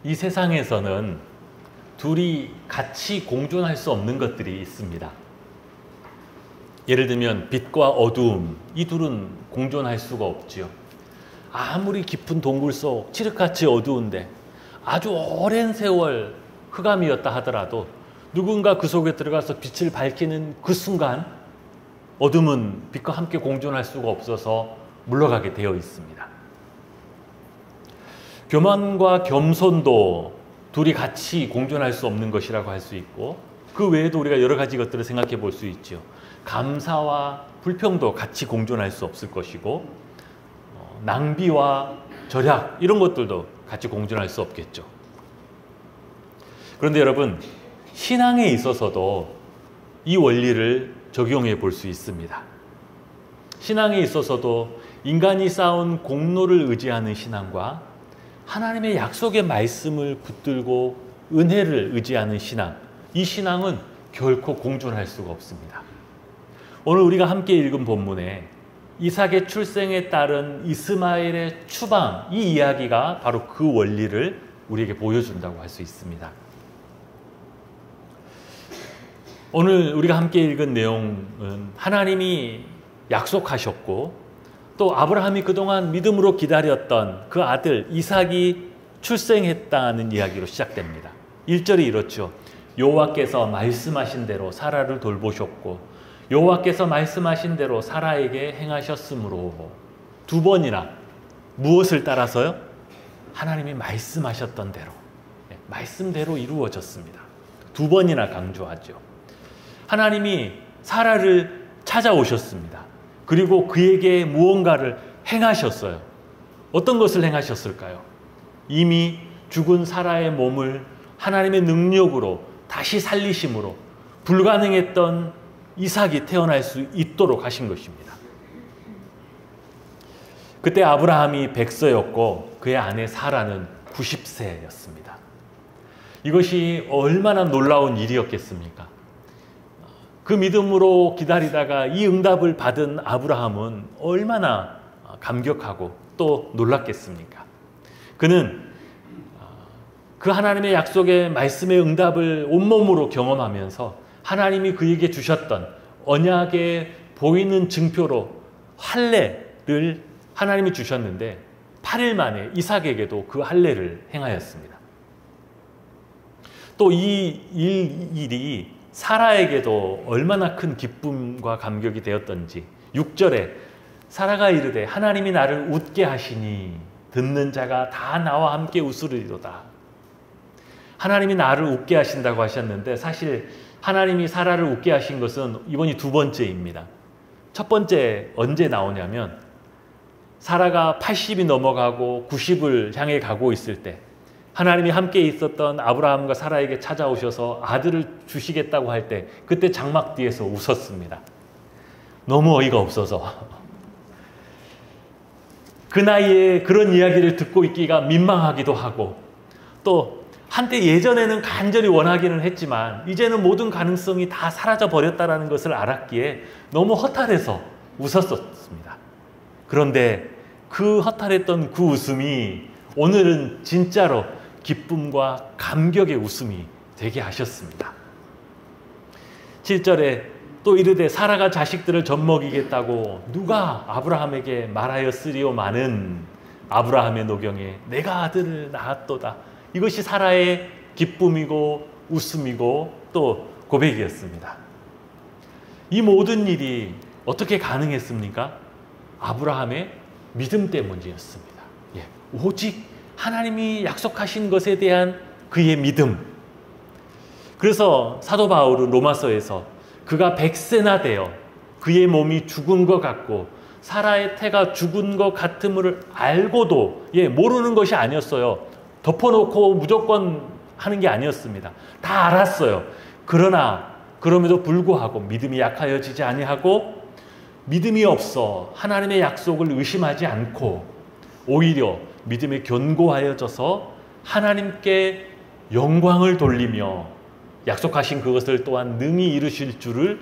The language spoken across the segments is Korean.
이 세상에서는 둘이 같이 공존할 수 없는 것들이 있습니다. 예를 들면 빛과 어두움, 이 둘은 공존할 수가 없지요. 아무리 깊은 동굴 속 칠흑같이 어두운데 아주 오랜 세월 흑암이었다 하더라도 누군가 그 속에 들어가서 빛을 밝히는 그 순간 어둠은 빛과 함께 공존할 수가 없어서 물러가게 되어 있습니다. 교만과 겸손도 둘이 같이 공존할 수 없는 것이라고 할 수 있고, 그 외에도 우리가 여러 가지 것들을 생각해 볼 수 있죠. 감사와 불평도 같이 공존할 수 없을 것이고, 낭비와 절약 이런 것들도 같이 공존할 수 없겠죠. 그런데 여러분, 신앙에 있어서도 이 원리를 적용해 볼 수 있습니다. 신앙에 있어서도 인간이 쌓은 공로를 의지하는 신앙과 하나님의 약속의 말씀을 붙들고 은혜를 의지하는 신앙, 이 신앙은 결코 공존할 수가 없습니다. 오늘 우리가 함께 읽은 본문에 이삭의 출생에 따른 이스마엘의 추방, 이 이야기가 바로 그 원리를 우리에게 보여준다고 할 수 있습니다. 오늘 우리가 함께 읽은 내용은 하나님이 약속하셨고, 또 아브라함이 그동안 믿음으로 기다렸던 그 아들 이삭이 출생했다는 이야기로 시작됩니다. 1절이 이렇죠. 여호와께서 말씀하신 대로 사라를 돌보셨고 여호와께서 말씀하신 대로 사라에게 행하셨으므로. 두 번이나 무엇을 따라서요? 하나님이 말씀하셨던 대로, 말씀대로 이루어졌습니다. 두 번이나 강조하죠. 하나님이 사라를 찾아오셨습니다. 그리고 그에게 무언가를 행하셨어요. 어떤 것을 행하셨을까요? 이미 죽은 사라의 몸을 하나님의 능력으로 다시 살리심으로 불가능했던 이삭이 태어날 수 있도록 하신 것입니다. 그때 아브라함이 100세였고 그의 아내 사라는 90세였습니다. 이것이 얼마나 놀라운 일이었겠습니까? 그 믿음으로 기다리다가 이 응답을 받은 아브라함은 얼마나 감격하고 또 놀랐겠습니까? 그는 그 하나님의 약속의 말씀의 응답을 온몸으로 경험하면서 하나님이 그에게 주셨던 언약의 보이는 증표로 할례를 하나님이 주셨는데 8일 만에 이삭에게도 그 할례를 행하였습니다. 또 이 일이 사라에게도 얼마나 큰 기쁨과 감격이 되었던지 6절에 사라가 이르되 하나님이 나를 웃게 하시니 듣는 자가 다 나와 함께 웃으리로다. 하나님이 나를 웃게 하신다고 하셨는데 사실 하나님이 사라를 웃게 하신 것은 이번이 두 번째입니다. 첫 번째 언제 나오냐면 사라가 80이 넘어가고 90을 향해 가고 있을 때 하나님이 함께 있었던 아브라함과 사라에게 찾아오셔서 아들을 주시겠다고 할 때 그때 장막 뒤에서 웃었습니다. 너무 어이가 없어서. 그 나이에 그런 이야기를 듣고 있기가 민망하기도 하고, 또 한때 예전에는 간절히 원하기는 했지만 이제는 모든 가능성이 다 사라져 버렸다는 것을 알았기에 너무 허탈해서 웃었었습니다. 그런데 그 허탈했던 그 웃음이 오늘은 진짜로 기쁨과 감격의 웃음이 되게 하셨습니다. 7절에 또 이르되 사라가 자식들을 젖먹이겠다고 누가 아브라함에게 말하였으리오마는 아브라함의 노경에 내가 아들을 낳았도다. 이것이 사라의 기쁨이고 웃음이고 또 고백이었습니다. 이 모든 일이 어떻게 가능했습니까? 아브라함의 믿음 때문이었습니다. 오직 하나님이 약속하신 것에 대한 그의 믿음. 그래서 사도 바울은 로마서에서 그가 100세나 되어 그의 몸이 죽은 것 같고 사라의 태가 죽은 것 같음을 알고도 모르는 것이 아니었어요. 덮어놓고 무조건 하는 게 아니었습니다. 다 알았어요. 그러나 그럼에도 불구하고 믿음이 약하여지지 아니하고 믿음이 없어 하나님의 약속을 의심하지 않고 오히려 믿음이 견고하여져서 하나님께 영광을 돌리며 약속하신 그것을 또한 능히 이루실 줄을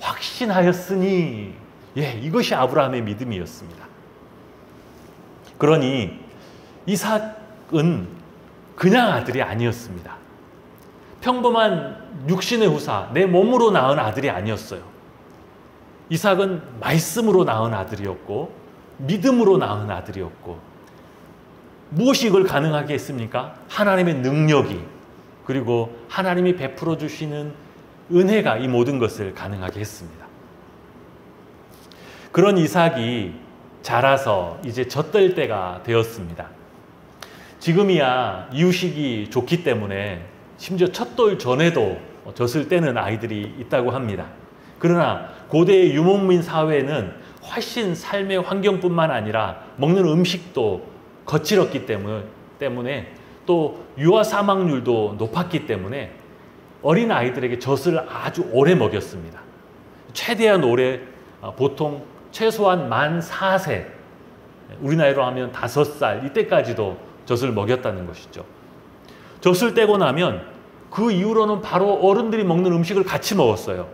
확신하였으니, 이것이 아브라함의 믿음이었습니다. 그러니 이삭은 그냥 아들이 아니었습니다. 평범한 육신의 후사, 내 몸으로 낳은 아들이 아니었어요. 이삭은 말씀으로 낳은 아들이었고 믿음으로 낳은 아들이었고, 무엇이 이걸 가능하게 했습니까? 하나님의 능력이, 그리고 하나님이 베풀어 주시는 은혜가 이 모든 것을 가능하게 했습니다. 그런 이삭이 자라서 이제 젖될 때가 되었습니다. 지금이야 이유식이 좋기 때문에 심지어 첫 돌 전에도 젖을 떼는 아이들이 있다고 합니다. 그러나 고대의 유목민 사회는 훨씬 삶의 환경뿐만 아니라 먹는 음식도 거칠었기 때문에 또 유아 사망률도 높았기 때문에 어린 아이들에게 젖을 아주 오래 먹였습니다. 최대한 오래, 보통 최소한 만 4세, 우리 나이로 하면 5살, 이때까지도 젖을 먹였다는 것이죠. 젖을 떼고 나면 그 이후로는 바로 어른들이 먹는 음식을 같이 먹었어요.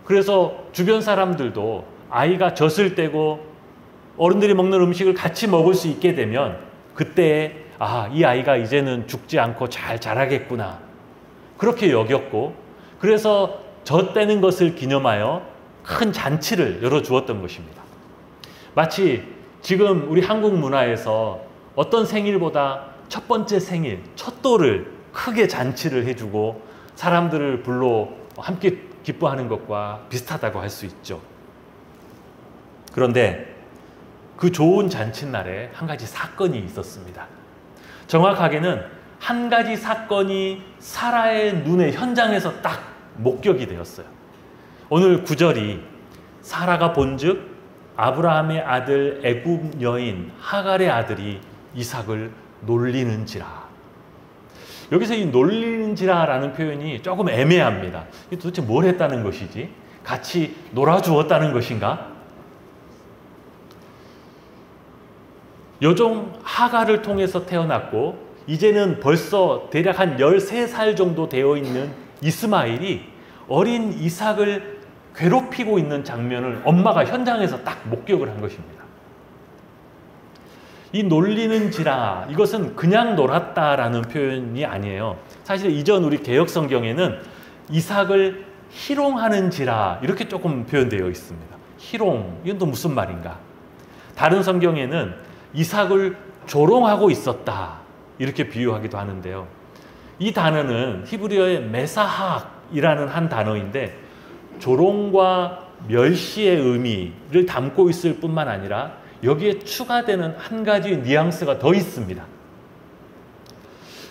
그래서 주변 사람들도 아이가 젖을 떼고 어른들이 먹는 음식을 같이 먹을 수 있게 되면 그때 이 아이가 이제는 죽지 않고 잘 자라겠구나, 그렇게 여겼고, 그래서 젖 떼는 것을 기념하여 큰 잔치를 열어주었던 것입니다. 마치 지금 우리 한국 문화에서 어떤 생일보다 첫 번째 생일, 첫 돌을 크게 잔치를 해주고 사람들을 불러 함께 기뻐하는 것과 비슷하다고 할 수 있죠. 그런데 그 좋은 잔칫날에 한 가지 사건이 있었습니다. 정확하게는 한 가지 사건이 사라의 눈의 현장에서 딱 목격이 되었어요. 오늘 9절이 사라가 본즉 아브라함의 아들 애굽 여인 하갈의 아들이 이삭을 놀리는지라. 여기서 이 놀리는지라라는 표현이 조금 애매합니다. 도대체 뭘 했다는 것이지? 같이 놀아주었다는 것인가? 여종 하갈을 통해서 태어났고 이제는 벌써 대략 한 13살 정도 되어 있는 이스마엘이 어린 이삭을 괴롭히고 있는 장면을 엄마가 현장에서 딱 목격을 한 것입니다. 이 놀리는지라, 이것은 그냥 놀았다라는 표현이 아니에요. 사실 이전 우리 개역 성경에는 이삭을 희롱하는지라 이렇게 조금 표현되어 있습니다. 희롱, 이건 또 무슨 말인가? 다른 성경에는 이삭을 조롱하고 있었다 이렇게 비유하기도 하는데요. 이 단어는 히브리어의 메사학이라는 한 단어인데 조롱과 멸시의 의미를 담고 있을 뿐만 아니라 여기에 추가되는 한 가지 뉘앙스가 더 있습니다.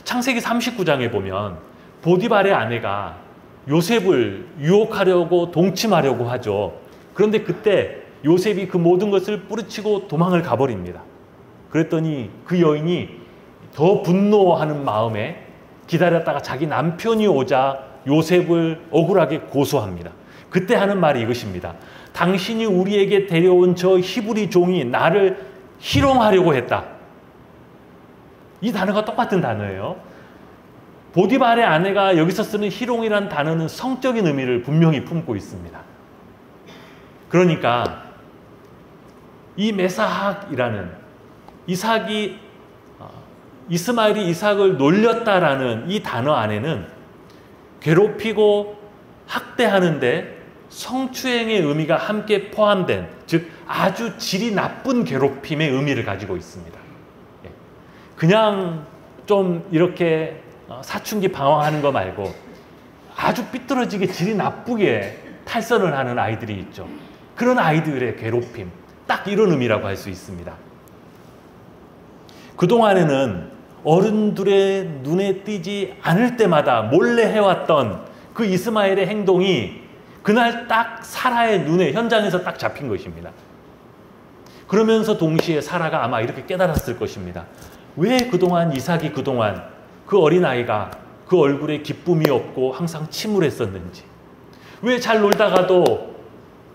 창세기 39장에 보면 보디발의 아내가 요셉을 유혹하려고 동침하려고 하죠. 그런데 그때 요셉이 그 모든 것을 뿌리치고 도망을 가버립니다. 그랬더니 그 여인이 더 분노하는 마음에 기다렸다가 자기 남편이 오자 요셉을 억울하게 고소합니다. 그때 하는 말이 이것입니다. 당신이 우리에게 데려온 저 히브리 종이 나를 희롱하려고 했다. 이 단어가 똑같은 단어예요. 보디발의 아내가 여기서 쓰는 희롱이라는 단어는 성적인 의미를 분명히 품고 있습니다. 그러니까 이 메사학이라는 이스마엘이 이삭을 놀렸다라는 이 단어 안에는 괴롭히고 학대하는데 성추행의 의미가 함께 포함된, 즉 아주 질이 나쁜 괴롭힘의 의미를 가지고 있습니다. 그냥 좀 이렇게 사춘기 방황하는 거 말고 아주 삐뚤어지게 질이 나쁘게 탈선을 하는 아이들이 있죠. 그런 아이들의 괴롭힘, 딱 이런 의미라고 할 수 있습니다. 그동안에는 어른들의 눈에 띄지 않을 때마다 몰래 해왔던 그 이스마엘의 행동이 그날 딱 사라의 눈에 현장에서 딱 잡힌 것입니다. 그러면서 동시에 사라가 아마 이렇게 깨달았을 것입니다. 왜 그동안 이삭이 그동안 그 어린아이가 그 얼굴에 기쁨이 없고 항상 침울했었는지, 왜 잘 놀다가도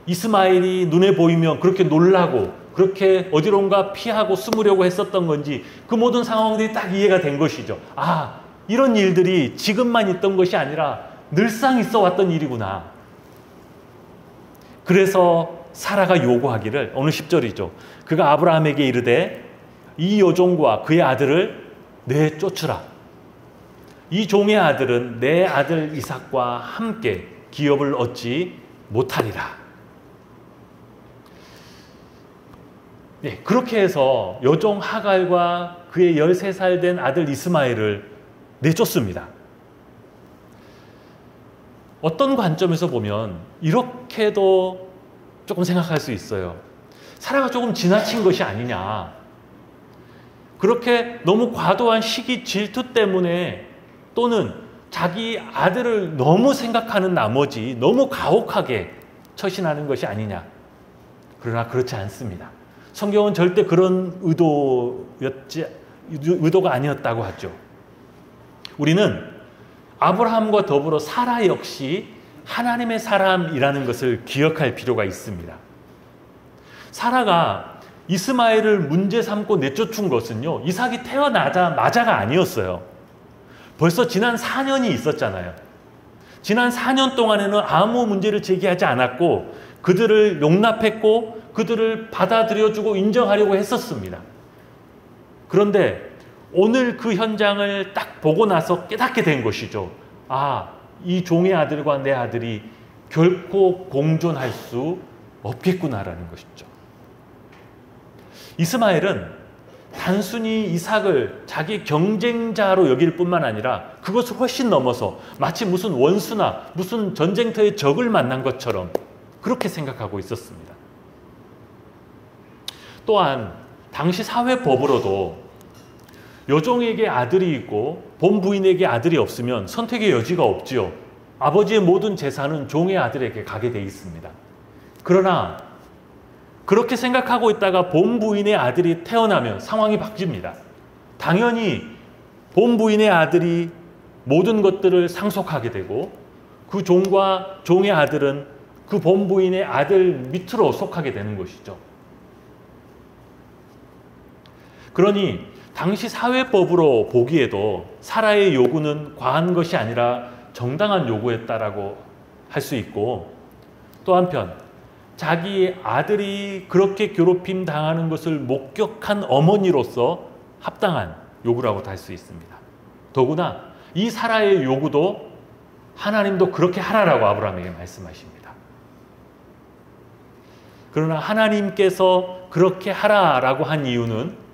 이스마엘이 눈에 보이면 그렇게 놀라고 그렇게 어디론가 피하고 숨으려고 했었던 건지, 그 모든 상황들이 딱 이해가 된 것이죠. 이런 일들이 지금만 있던 것이 아니라 늘상 있어 왔던 일이구나. 그래서 사라가 요구하기를, 오늘 10절이죠. 그가 아브라함에게 이르되 이 여종과 그의 아들을 내쫓으라. 이 종의 아들은 내 아들 이삭과 함께 기업을 얻지 못하리라. 네, 그렇게 해서 여종 하갈과 그의 13살 된 아들 이스마엘을 내쫓습니다. 어떤 관점에서 보면 이렇게도 조금 생각할 수 있어요. 사라가 조금 지나친 것이 아니냐. 그렇게 너무 과도한 시기 질투 때문에 또는 자기 아들을 너무 생각하는 나머지 너무 가혹하게 처신하는 것이 아니냐. 그러나 그렇지 않습니다. 성경은 절대 그런 의도가 아니었다고 하죠. 우리는 아브라함과 더불어 사라 역시 하나님의 사람이라는 것을 기억할 필요가 있습니다. 사라가 이스마엘을 문제 삼고 내쫓은 것은요, 이삭이 태어나자마자가 아니었어요. 벌써 지난 4년이 있었잖아요. 지난 4년 동안에는 아무 문제를 제기하지 않았고 그들을 용납했고 그들을 받아들여주고 인정하려고 했었습니다. 그런데 오늘 그 현장을 딱 보고 나서 깨닫게 된 것이죠. 아, 이 종의 아들과 내 아들이 결코 공존할 수 없겠구나라는 것이죠. 이스마엘은 단순히 이삭을 자기 경쟁자로 여길 뿐만 아니라 그것을 훨씬 넘어서 마치 무슨 원수나 무슨 전쟁터의 적을 만난 것처럼 그렇게 생각하고 있었습니다. 또한 당시 사회법으로도 여종에게 아들이 있고 본부인에게 아들이 없으면 선택의 여지가 없지요. 아버지의 모든 재산은 종의 아들에게 가게 돼 있습니다. 그러나 그렇게 생각하고 있다가 본부인의 아들이 태어나면 상황이 바뀝니다. 당연히 본부인의 아들이 모든 것들을 상속하게 되고 그 종과 종의 아들은 그 본부인의 아들 밑으로 속하게 되는 것이죠. 그러니 당시 사회법으로 보기에도 사라의 요구는 과한 것이 아니라 정당한 요구였다라고 할 수 있고, 또 한편 자기 아들이 그렇게 괴롭힘 당하는 것을 목격한 어머니로서 합당한 요구라고 할 수 있습니다. 더구나 이 사라의 요구도 하나님도 그렇게 하라라고 아브라함에게 말씀하십니다. 그러나 하나님께서 그렇게 하라라고 한 이유는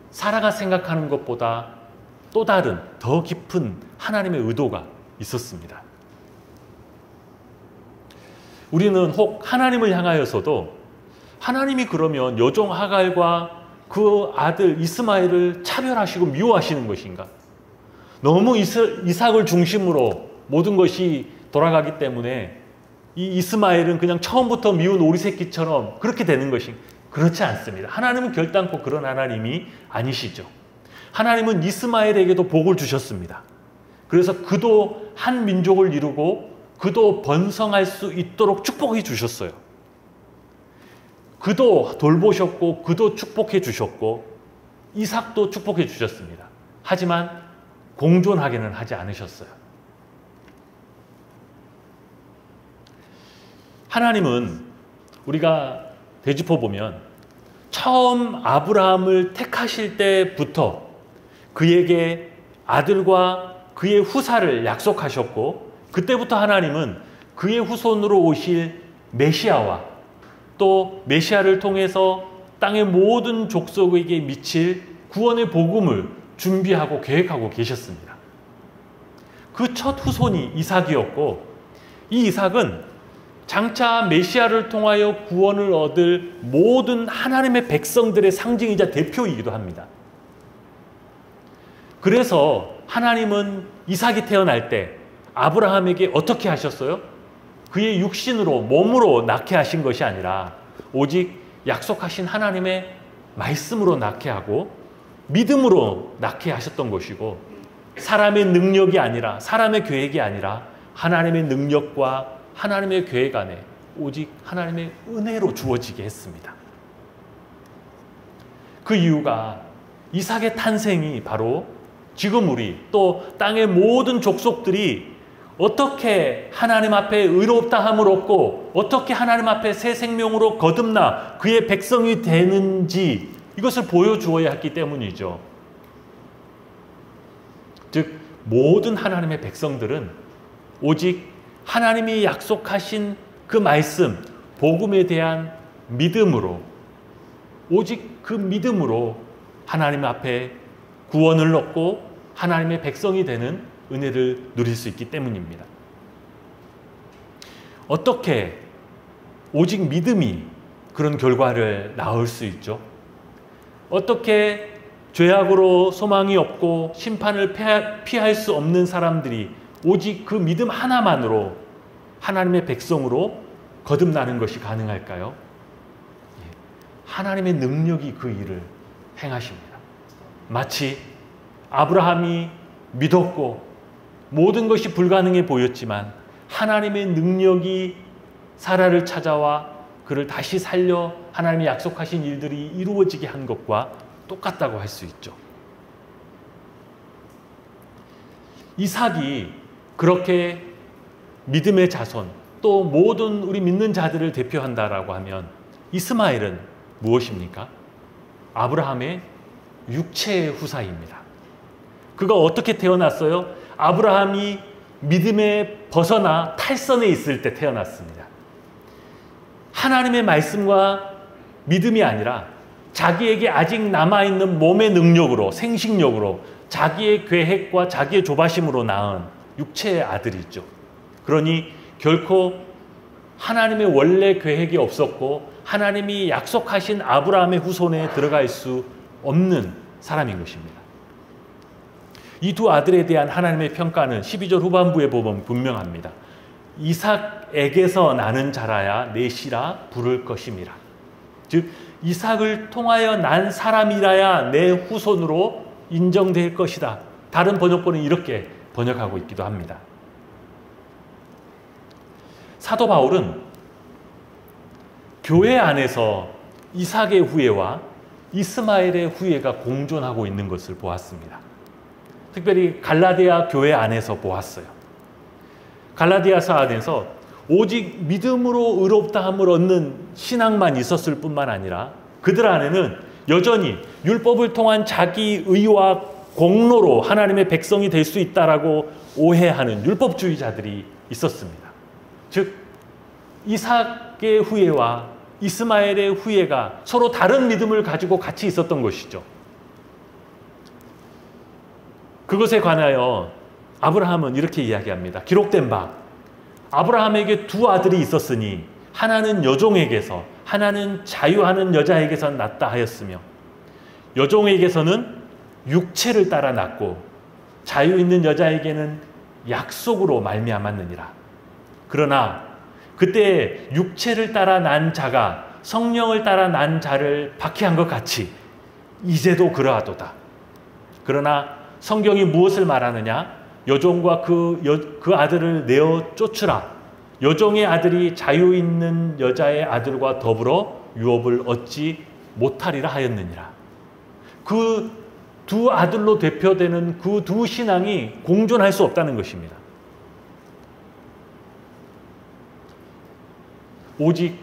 사라가 생각하는 것보다 또 다른 더 깊은 하나님의 의도가 있었습니다. 우리는 혹 하나님을 향하여서도 하나님이 그러면 여종 하갈과 그 아들 이스마엘을 차별하시고 미워하시는 것인가? 너무 이삭을 중심으로 모든 것이 돌아가기 때문에 이 이스마엘은 그냥 처음부터 미운 오리새끼처럼 그렇게 되는 것인가? 그렇지 않습니다. 하나님은 결단코 그런 하나님이 아니시죠. 하나님은 이스마엘에게도 복을 주셨습니다. 그래서 그도 한 민족을 이루고 그도 번성할 수 있도록 축복해 주셨어요. 그도 돌보셨고 그도 축복해 주셨고 이삭도 축복해 주셨습니다. 하지만 공존하게는 하지 않으셨어요. 하나님은 우리가 되짚어 보면 처음 아브라함을 택하실 때부터 그에게 아들과 그의 후사를 약속하셨고, 그때부터 하나님은 그의 후손으로 오실 메시아와 또 메시아를 통해서 땅의 모든 족속에게 미칠 구원의 복음을 준비하고 계획하고 계셨습니다. 그 첫 후손이 이삭이었고, 이 이삭은 장차 메시아를 통하여 구원을 얻을 모든 하나님의 백성들의 상징이자 대표이기도 합니다. 그래서 하나님은 이삭이 태어날 때 아브라함에게 어떻게 하셨어요? 그의 육신으로 몸으로 낳게 하신 것이 아니라 오직 약속하신 하나님의 말씀으로 낳게 하고 믿음으로 낳게 하셨던 것이고, 사람의 능력이 아니라 사람의 계획이 아니라 하나님의 능력과 하나님의 계획 안에 오직 하나님의 은혜로 주어지게 했습니다. 그 이유가 이삭의 탄생이 바로 지금 우리 또 땅의 모든 족속들이 어떻게 하나님 앞에 의롭다함을 얻고 어떻게 하나님 앞에 새 생명으로 거듭나 그의 백성이 되는지 이것을 보여주어야 했기 때문이죠. 즉 모든 하나님의 백성들은 오직 하나님이 약속하신 그 말씀, 복음에 대한 믿음으로, 오직 그 믿음으로 하나님 앞에 구원을 얻고 하나님의 백성이 되는 은혜를 누릴 수 있기 때문입니다. 어떻게 오직 믿음이 그런 결과를 낳을 수 있죠? 어떻게 죄악으로 소망이 없고 심판을 피할 수 없는 사람들이 오직 그 믿음 하나만으로 하나님의 백성으로 거듭나는 것이 가능할까요? 하나님의 능력이 그 일을 행하십니다. 마치 아브라함이 믿었고 모든 것이 불가능해 보였지만 하나님의 능력이 사라를 찾아와 그를 다시 살려 하나님이 약속하신 일들이 이루어지게 한 것과 똑같다고 할 수 있죠. 이삭이 그렇게 믿음의 자손, 또 모든 우리 믿는 자들을 대표한다라고 하면 이스마엘은 무엇입니까? 아브라함의 육체의 후사입니다. 그가 어떻게 태어났어요? 아브라함이 믿음에 벗어나 탈선에 있을 때 태어났습니다. 하나님의 말씀과 믿음이 아니라 자기에게 아직 남아있는 몸의 능력으로, 생식력으로, 자기의 계획과 자기의 조바심으로 낳은 육체의 아들이죠. 그러니 결코 하나님의 원래 계획이 없었고 하나님이 약속하신 아브라함의 후손에 들어갈 수 없는 사람인 것입니다. 이 두 아들에 대한 하나님의 평가는 12절 후반부에 보면 분명합니다. 이삭에게서 나는 자라야 내 씨라 부를 것임이라. 즉 이삭을 통하여 난 사람이라야 내 후손으로 인정될 것이다. 다른 번역본은 이렇게 번역하고 있기도 합니다. 사도 바울은 교회 안에서 이삭의 후예와 이스마엘의 후예가 공존하고 있는 것을 보았습니다. 특별히 갈라디아 교회 안에서 보았어요. 갈라디아서 안에서 오직 믿음으로 의롭다함을 얻는 신앙만 있었을 뿐만 아니라 그들 안에는 여전히 율법을 통한 자기 의와 공로로 하나님의 백성이 될 수 있다라고 오해하는 율법주의자들이 있었습니다. 즉 이삭의 후예와 이스마엘의 후예가 서로 다른 믿음을 가지고 같이 있었던 것이죠. 그것에 관하여 아브라함은 이렇게 이야기합니다. 기록된 바 아브라함에게 두 아들이 있었으니 하나는 여종에게서 하나는 자유하는 여자에게서 낳다 하였으며 여종에게서는 육체를 따라 낳고 자유 있는 여자에게는 약속으로 말미암았느니라. 그러나 그때 육체를 따라 난 자가 성령을 따라 난 자를 박해한 것 같이 이제도 그러하도다. 그러나 성경이 무엇을 말하느냐? 여종과 그 아들을 내어 쫓으라. 여종의 아들이 자유 있는 여자의 아들과 더불어 유업을 얻지 못하리라 하였느니라. 그 두 아들로 대표되는 그 두 신앙이 공존할 수 없다는 것입니다. 오직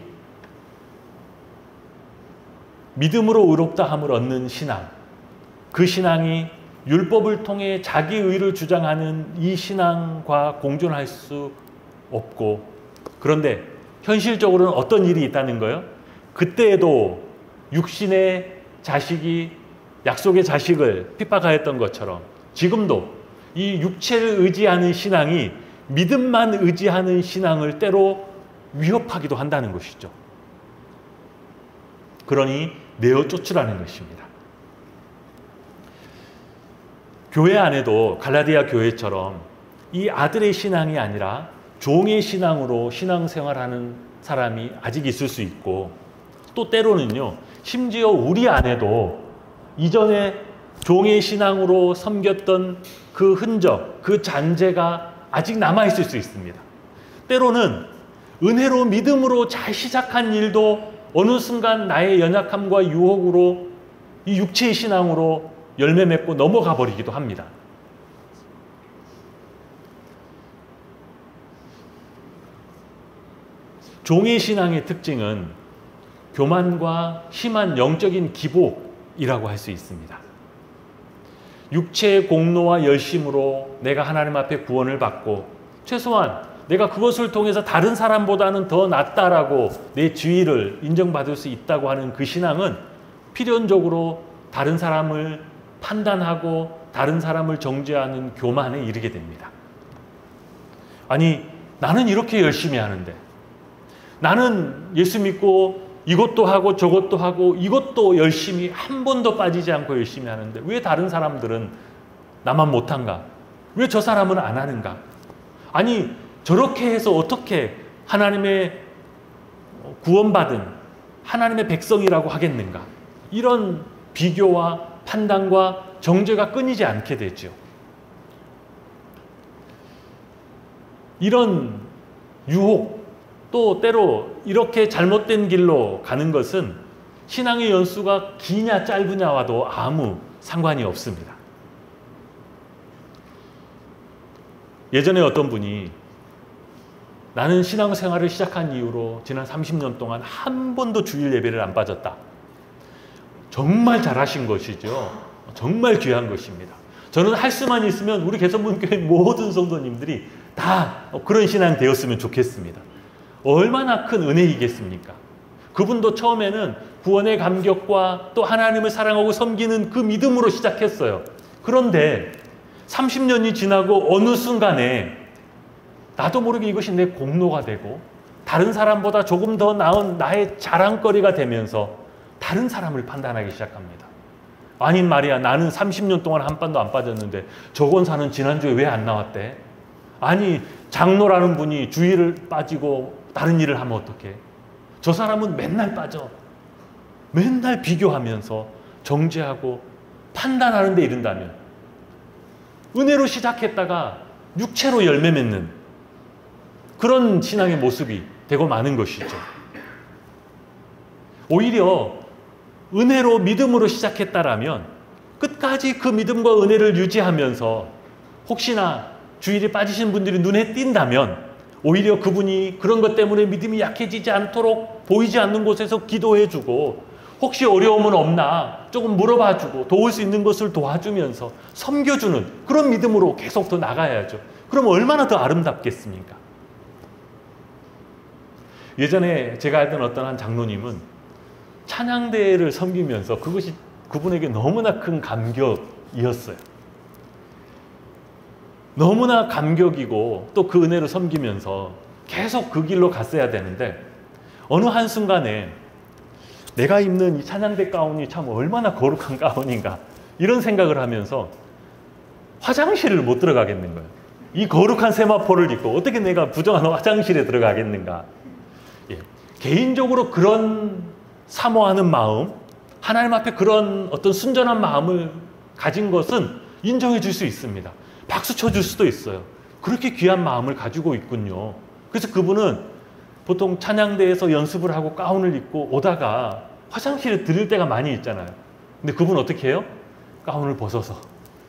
믿음으로 의롭다함을 얻는 신앙, 그 신앙이 율법을 통해 자기 의를 주장하는 이 신앙과 공존할 수 없고, 그런데 현실적으로는 어떤 일이 있다는 거예요? 그때에도 육신의 자식이 약속의 자식을 핍박하였던 것처럼 지금도 이 육체를 의지하는 신앙이 믿음만 의지하는 신앙을 때로 위협하기도 한다는 것이죠. 그러니 내어 쫓으라는 것입니다. 교회 안에도 갈라디아 교회처럼 이 아들의 신앙이 아니라 종의 신앙으로 신앙생활하는 사람이 아직 있을 수 있고, 또 때로는요, 심지어 우리 안에도 이전에 종의 신앙으로 섬겼던 그 흔적, 그 잔재가 아직 남아있을 수 있습니다. 때로는 은혜로 믿음으로 잘 시작한 일도 어느 순간 나의 연약함과 유혹으로 이 육체의 신앙으로 열매 맺고 넘어가 버리기도 합니다. 종의 신앙의 특징은 교만과 심한 영적인 기복이라고 할 수 있습니다. 육체의 공로와 열심으로 내가 하나님 앞에 구원을 받고 최소한 내가 그것을 통해서 다른 사람보다는 더 낫다라고 내 지위를 인정받을 수 있다고 하는 그 신앙은 필연적으로 다른 사람을 판단하고 다른 사람을 정죄하는 교만에 이르게 됩니다. 아니, 나는 이렇게 열심히 하는데, 나는 예수 믿고 이것도 하고 저것도 하고 이것도 열심히 한 번도 빠지지 않고 열심히 하는데 왜 다른 사람들은 나만 못한가? 왜 저 사람은 안 하는가? 아니, 저렇게 해서 어떻게 하나님의 구원받은 하나님의 백성이라고 하겠는가? 이런 비교와 판단과 정죄가 끊이지 않게 되죠. 이런 유혹, 또 때로 이렇게 잘못된 길로 가는 것은 신앙의 연수가 기냐 짧으냐와도 아무 상관이 없습니다. 예전에 어떤 분이 나는 신앙생활을 시작한 이후로 지난 30년 동안 한 번도 주일 예배를 안 빠졌다. 정말 잘하신 것이죠. 정말 귀한 것입니다. 저는 할 수만 있으면 우리 개성문교회 모든 성도님들이 다 그런 신앙 되었으면 좋겠습니다. 얼마나 큰 은혜이겠습니까? 그분도 처음에는 구원의 감격과 또 하나님을 사랑하고 섬기는 그 믿음으로 시작했어요. 그런데 30년이 지나고 어느 순간에 나도 모르게 이것이 내 공로가 되고 다른 사람보다 조금 더 나은 나의 자랑거리가 되면서 다른 사람을 판단하기 시작합니다. 아닌 말이야, 나는 30년 동안 한 번도 안 빠졌는데 저 권사는 지난주에 왜 안 나왔대? 아니, 장로라는 분이 주일을 빠지고 다른 일을 하면 어떡해? 저 사람은 맨날 빠져. 맨날 비교하면서 정죄하고 판단하는 데 이른다면 은혜로 시작했다가 육체로 열매 맺는 그런 신앙의 모습이 되고 마는 것이죠. 오히려 은혜로 믿음으로 시작했다라면 끝까지 그 믿음과 은혜를 유지하면서 혹시나 주일에 빠지신 분들이 눈에 띈다면 오히려 그분이 그런 것 때문에 믿음이 약해지지 않도록 보이지 않는 곳에서 기도해주고 혹시 어려움은 없나 조금 물어봐주고 도울 수 있는 것을 도와주면서 섬겨주는 그런 믿음으로 계속 더 나가야죠. 그럼 얼마나 더 아름답겠습니까? 예전에 제가 알던 어떤 한 장로님은 찬양대회를 섬기면서 그것이 그분에게 너무나 큰 감격이었어요. 너무나 감격이고 또 그 은혜를 섬기면서 계속 그 길로 갔어야 되는데 어느 한순간에 내가 입는 이 찬양대 가운이 참 얼마나 거룩한 가운인가 이런 생각을 하면서 화장실을 못 들어가겠는 거예요. 이 거룩한 세마포를 입고 어떻게 내가 부정한 화장실에 들어가겠는가. 예. 개인적으로 그런 사모하는 마음, 하나님 앞에 그런 어떤 순전한 마음을 가진 것은 인정해 줄 수 있습니다. 박수 쳐줄 수도 있어요. 그렇게 귀한 마음을 가지고 있군요. 그래서 그분은 보통 찬양대에서 연습을 하고 가운을 입고 오다가 화장실에 들을 때가 많이 있잖아요. 근데 그분 어떻게 해요? 가운을 벗어서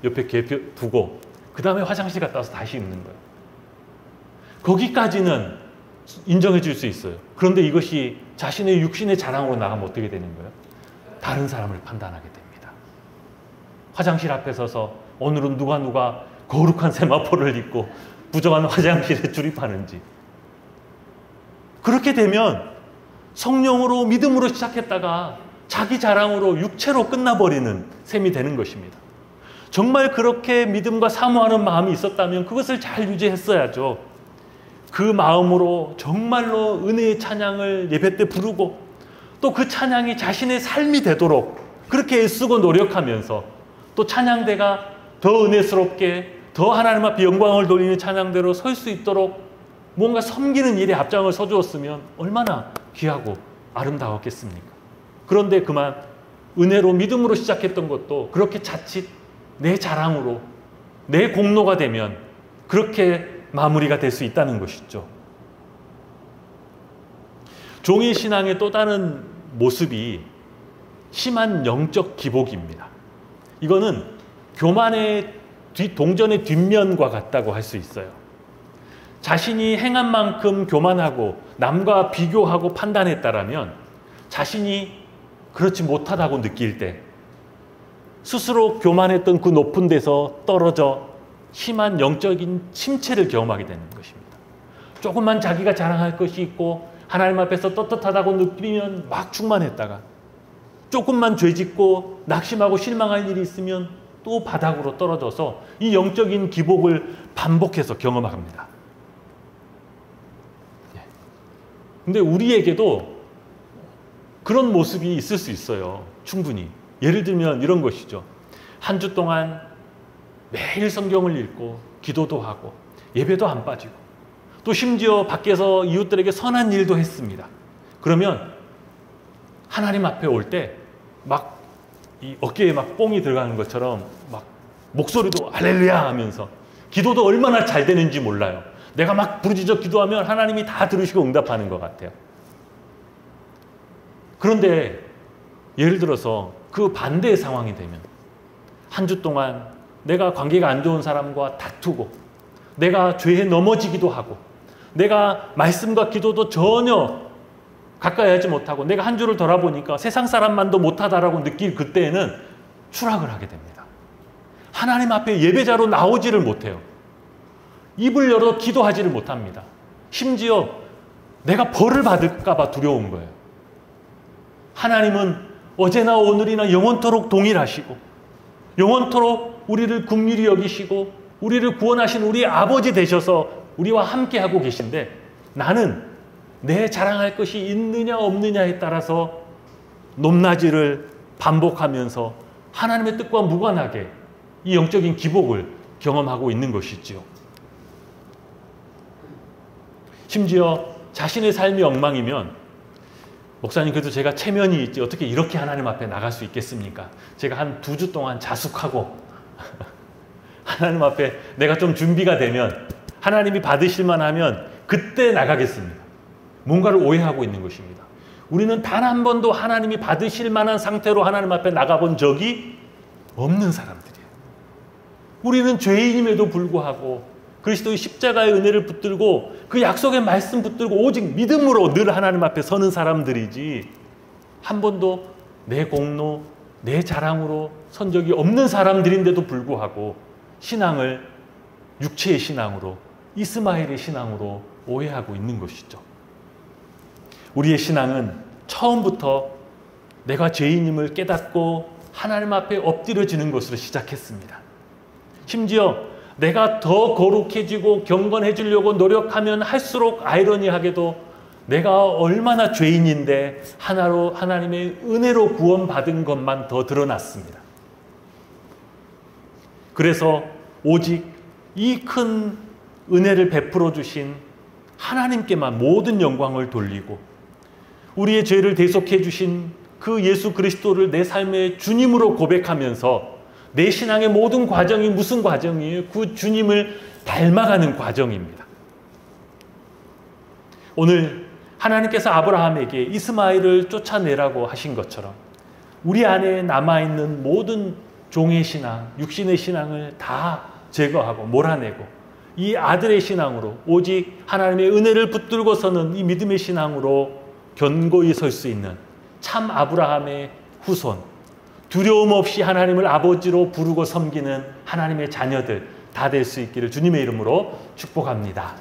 옆에 두고 그 다음에 화장실 갔다 와서 다시 입는 거예요. 거기까지는 인정해 줄 수 있어요. 그런데 이것이 자신의 육신의 자랑으로 나가면 어떻게 되는 거예요? 다른 사람을 판단하게 됩니다. 화장실 앞에 서서 오늘은 누가 거룩한 세마포를 입고 부정한 화장실에 출입하는지. 그렇게 되면 성령으로 믿음으로 시작했다가 자기 자랑으로 육체로 끝나버리는 셈이 되는 것입니다. 정말 그렇게 믿음과 사모하는 마음이 있었다면 그것을 잘 유지했어야죠. 그 마음으로 정말로 은혜의 찬양을 예배 때 부르고 또 그 찬양이 자신의 삶이 되도록 그렇게 애쓰고 노력하면서 또 찬양대가 더 은혜스럽게 더 하나님 앞에 영광을 돌리는 찬양대로 설 수 있도록 뭔가 섬기는 일에 앞장을 서주었으면 얼마나 귀하고 아름다웠겠습니까? 그런데 그만 은혜로 믿음으로 시작했던 것도 그렇게 자칫 내 자랑으로 내 공로가 되면 그렇게 마무리가 될 수 있다는 것이죠. 종의 신앙의 또 다른 모습이 심한 영적 기복입니다. 이거는 교만의 동전의 뒷면과 같다고 할 수 있어요. 자신이 행한 만큼 교만하고 남과 비교하고 판단했다라면 자신이 그렇지 못하다고 느낄 때 스스로 교만했던 그 높은 데서 떨어져 심한 영적인 침체를 경험하게 되는 것입니다. 조금만 자기가 자랑할 것이 있고 하나님 앞에서 떳떳하다고 느끼면 막 충만했다가 조금만 죄짓고 낙심하고 실망할 일이 있으면 또 바닥으로 떨어져서 이 영적인 기복을 반복해서 경험합니다. 근데 우리에게도 그런 모습이 있을 수 있어요. 충분히. 예를 들면 이런 것이죠. 한 주 동안 매일 성경을 읽고 기도도 하고 예배도 안 빠지고 또 심지어 밖에서 이웃들에게 선한 일도 했습니다. 그러면 하나님 앞에 올 때 막 이 어깨에 막 뽕이 들어가는 것처럼 막 목소리도 할렐루야 하면서 기도도 얼마나 잘 되는지 몰라요. 내가 막 부르짖어 기도하면 하나님이 다 들으시고 응답하는 것 같아요. 그런데 예를 들어서 그 반대의 상황이 되면 한 주 동안 내가 관계가 안 좋은 사람과 다투고 내가 죄에 넘어지기도 하고 내가 말씀과 기도도 전혀 가까이 하지 못하고 내가 한 주를 돌아보니까 세상 사람만도 못하다라고 느낄 그때에는 추락을 하게 됩니다. 하나님 앞에 예배자로 나오지를 못해요. 입을 열어 기도하지를 못합니다. 심지어 내가 벌을 받을까 봐 두려운 거예요. 하나님은 어제나 오늘이나 영원토록 동일하시고 영원토록 우리를 긍휼히 여기시고 우리를 구원하신 우리 아버지 되셔서 우리와 함께하고 계신데 나는 내 자랑할 것이 있느냐 없느냐에 따라서 높낮이를 반복하면서 하나님의 뜻과 무관하게 이 영적인 기복을 경험하고 있는 것이지요. 심지어 자신의 삶이 엉망이면 목사님 그래도 제가 체면이 있지 어떻게 이렇게 하나님 앞에 나갈 수 있겠습니까? 제가 한 2주 동안 자숙하고 하나님 앞에 내가 좀 준비가 되면 하나님이 받으실 만하면 그때 나가겠습니다. 뭔가를 오해하고 있는 것입니다. 우리는 단 한 번도 하나님이 받으실 만한 상태로 하나님 앞에 나가본 적이 없는 사람들이에요. 우리는 죄인임에도 불구하고 그리스도의 십자가의 은혜를 붙들고 그 약속의 말씀 붙들고 오직 믿음으로 늘 하나님 앞에 서는 사람들이지 한 번도 내 공로, 내 자랑으로 선 적이 없는 사람들인데도 불구하고 신앙을 육체의 신앙으로 이스마엘의 신앙으로 오해하고 있는 것이죠. 우리의 신앙은 처음부터 내가 죄인임을 깨닫고 하나님 앞에 엎드려지는 것으로 시작했습니다. 심지어 내가 더 거룩해지고 경건해지려고 노력하면 할수록 아이러니하게도 내가 얼마나 죄인인데 하나님의 은혜로 구원받은 것만 더 드러났습니다. 그래서 오직 이 큰 은혜를 베풀어 주신 하나님께만 모든 영광을 돌리고 우리의 죄를 대속해 주신 그 예수 그리스도를 내 삶의 주님으로 고백하면서 내 신앙의 모든 과정이 무슨 과정이에요? 그 주님을 닮아가는 과정입니다. 오늘 하나님께서 아브라함에게 이스마엘을 쫓아내라고 하신 것처럼 우리 안에 남아있는 모든 종의 신앙, 육신의 신앙을 다 제거하고 몰아내고 이 아들의 신앙으로 오직 하나님의 은혜를 붙들고 서는 이 믿음의 신앙으로 견고히 설 수 있는 참 아브라함의 후손, 두려움 없이 하나님을 아버지로 부르고 섬기는 하나님의 자녀들 다 될 수 있기를 주님의 이름으로 축복합니다.